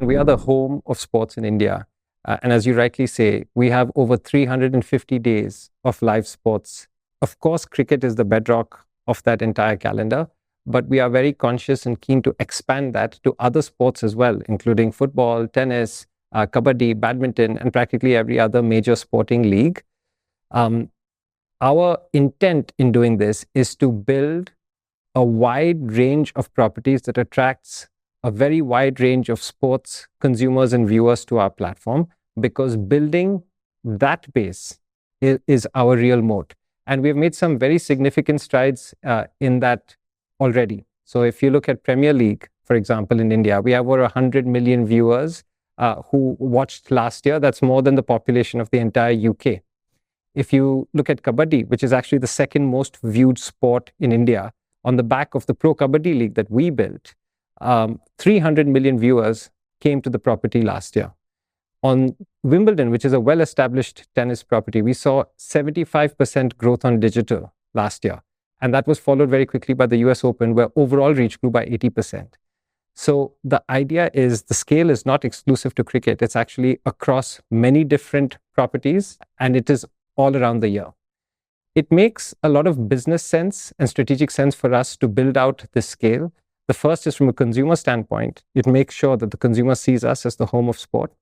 We are the home of sports in India. And as you rightly say, we have over 350 days of live sports. Of course, cricket is the bedrock of that entire calendar, but we are very conscious and keen to expand that to other sports as well, including football, tennis, kabaddi, badminton, and practically every other major sporting league. Our intent in doing this is to build a wide range of properties that attracts a very wide range of sports consumers and viewers to our platform, because building that base is our real moat. And we've made some very significant strides in that already. So if you look at Premier League, for example, in India, we have over 100 million viewers who watched last year. That's more than the population of the entire UK. If you look at Kabaddi, which is actually the second most viewed sport in India, on the back of the Pro Kabaddi League that we built, 300 million viewers came to the property last year. On Wimbledon, which is a well-established tennis property, we saw 75% growth on digital last year. And that was followed very quickly by the US Open, where overall reach grew by 80%. So the idea is the scale is not exclusive to cricket. It's actually across many different properties, and it is all around the year. It makes a lot of business sense and strategic sense for us to build out this scale. The first is from a consumer standpoint. It makes sure that the consumer sees us as the home of sport.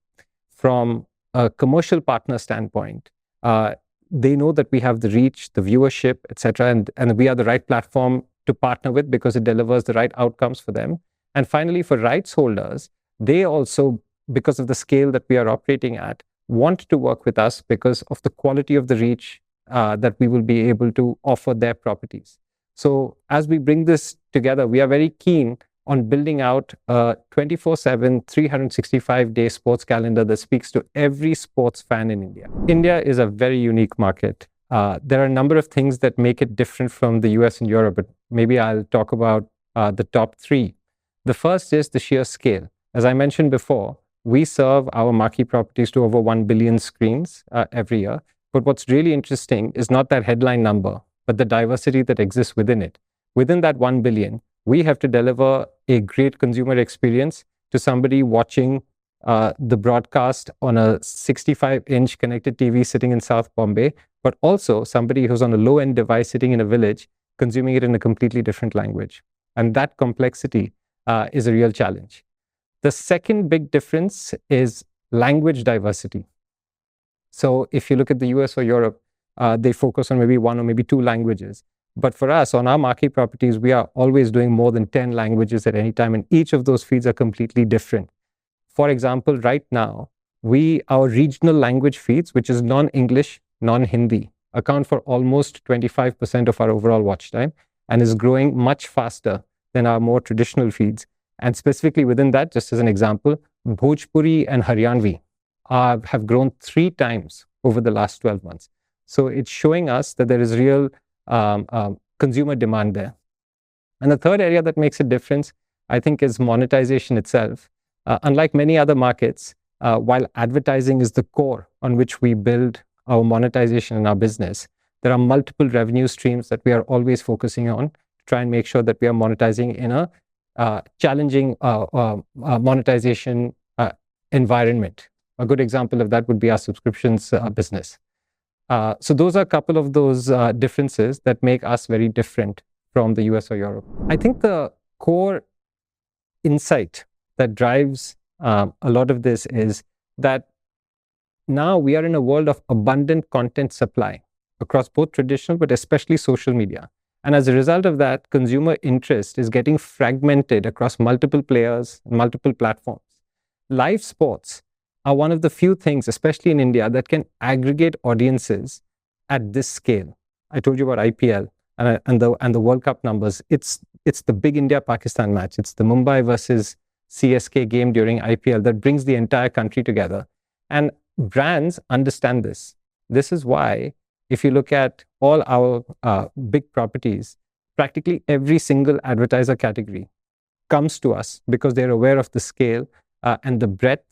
From a commercial partner standpoint, they know that we have the reach, the viewership, etc., and we are the right platform to partner with because it delivers the right outcomes for them. And finally, for rights holders, they also, because of the scale that we are operating at, want to work with us because of the quality of the reach that we will be able to offer their properties. So as we bring this together, we are very keen on building out a 24/7, 365-day sports calendar that speaks to every sports fan in India. India is a very unique market. There are a number of things that make it different from the US and Europe, but maybe I'll talk about the top three. The first is the sheer scale. As I mentioned before, we serve our marquee properties to over 1 billion screens every year. But what's really interesting is not that headline number, but the diversity that exists within it. Within that 1 billion, we have to deliver a great consumer experience to somebody watching the broadcast on a 65-inch connected TV sitting in South Bombay, but also somebody who's on a low-end device sitting in a village, consuming it in a completely different language. And that complexity is a real challenge. The second big difference is language diversity. So if you look at the US or Europe, they focus on maybe one or maybe two languages. But for us, on our marquee properties, we are always doing more than 10 languages at any time, and each of those feeds are completely different. For example, right now, our regional language feeds, which is non-English, non-Hindi, account for almost 25% of our overall watch time and is growing much faster than our more traditional feeds. And specifically within that, just as an example, Bhojpuri and Haryanvi have grown 3 times over the last 12 months. So it's showing us that there is real consumer demand there. And the third area that makes a difference, I think, is monetization itself. Unlike many other markets, while advertising is the core on which we build our monetization in our business, there are multiple revenue streams that we are always focusing on to try and make sure that we are monetizing in a challenging monetization environment. A good example of that would be our subscriptions business. So those are a couple of those differences that make us very different from the US or Europe. I think the core insight that drives a lot of this is that now we are in a world of abundant content supply across both traditional but especially social media. And as a result of that, consumer interest is getting fragmented across multiple players, multiple platforms. Live sports are one of the few things, especially in India, that can aggregate audiences at this scale. I told you about IPL and the World Cup numbers. It's the big India-Pakistan match. It's the Mumbai versus CSK game during IPL that brings the entire country together. And brands understand this. This is why, if you look at all our big properties, practically every single advertiser category comes to us because they're aware of the scale and the breadth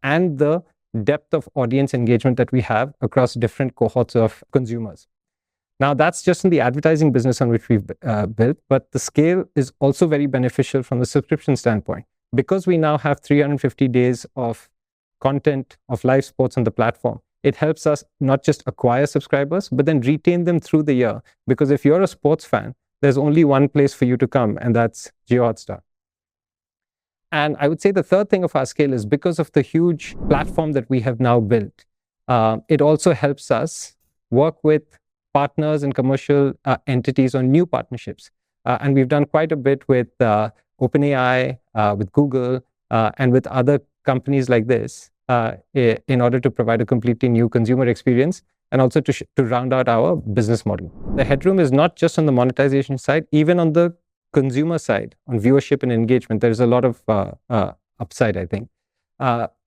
and the depth of audience engagement that we have across different cohorts of consumers. Now, that's just in the advertising business on which we've built, but the scale is also very beneficial from the subscription standpoint, because we now have 350 days of content of live sports on the platform, it helps us not just acquire subscribers, but then retain them through the year. Because if you're a sports fan, there's only one place for you to come, and that's JioStar. And I would say the third thing of our scale is because of the huge platform that we have now built, it also helps us work with partners and commercial entities on new partnerships. And we've done quite a bit with OpenAI, with Google, and with other companies like this in order to provide a completely new consumer experience and also to round out our business model. The headroom is not just on the monetization side, even on the consumer side, on viewership and engagement, there's a lot of upside, I think.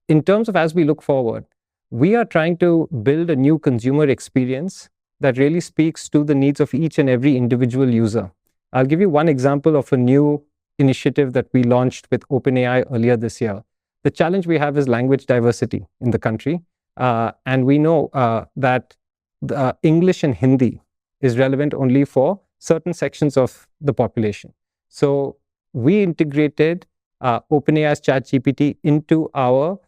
In terms of as we look forward, we are trying to build a new consumer experience that really speaks to the needs of each and every individual user. I'll give you one example of a new initiative that we launched with OpenAI earlier this year. The challenge we have is language diversity in the country. And we know that the English and Hindi is relevant only for certain sections of the population. So we integrated OpenAI's ChatGPT into our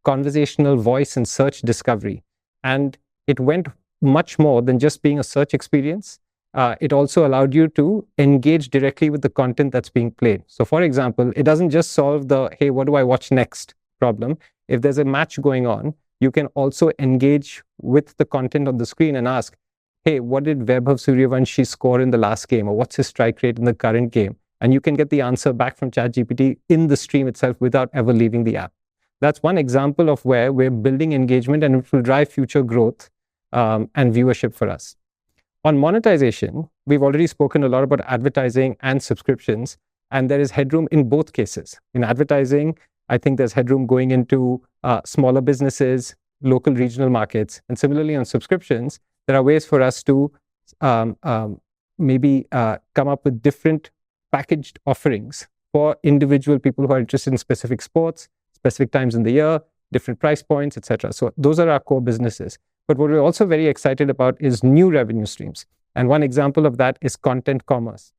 conversational voice and search discovery. And it went much more than just being a search experience. It also allowed you to engage directly with the content that's being played. So for example, it doesn't just solve the, hey, what do I watch next problem? If there's a match going on, you can also engage with the content on the screen and ask, hey, what did Vaibhav Suryavanshi score in the last game? Or what's his strike rate in the current game? And you can get the answer back from ChatGPT in the stream itself without ever leaving the app. That's one example of where we're building engagement, and it will drive future growth and viewership for us. On monetization, we've already spoken a lot about advertising and subscriptions, and there is headroom in both cases. In advertising, I think there's headroom going into smaller businesses, local regional markets. And similarly on subscriptions, there are ways for us to maybe come up with different packaged offerings for individual people who are interested in specific sports, specific times in the year, different price points, etc. So those are our core businesses. But what we're also very excited about is new revenue streams. And one example of that is content commerce.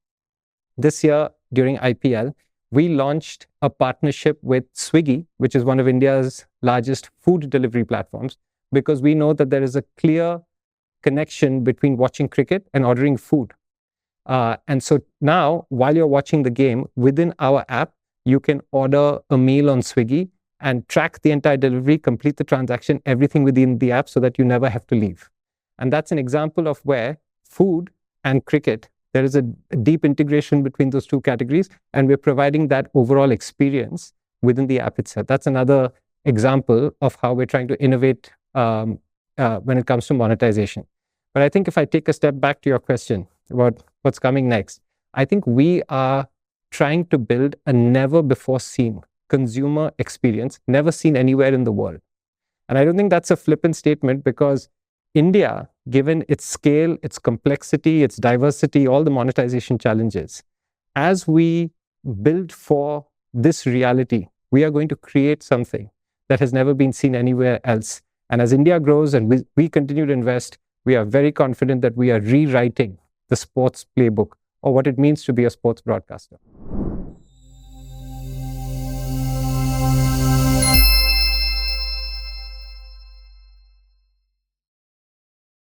This year, during IPL, we launched a partnership with Swiggy, which is one of India's largest food delivery platforms, because we know that there is a clear connection between watching cricket and ordering food. And so now, while you're watching the game, within our app, you can order a meal on Swiggy and track the entire delivery, complete the transaction, everything within the app so that you never have to leave. And that's an example of where food and cricket, there is a deep integration between those two categories, and we're providing that overall experience within the app itself. That's another example of how we're trying to innovate when it comes to monetization. But I think if I take a step back to your question about what's coming next, I think we are trying to build a never before seen consumer experience, never seen anywhere in the world. And I don't think that's a flippant statement, because India, given its scale, its complexity, its diversity, all the monetization challenges, as we build for this reality, we are going to create something that has never been seen anywhere else. And as India grows and we continue to invest, we are very confident that we are rewriting the sports playbook, or what it means to be a sports broadcaster.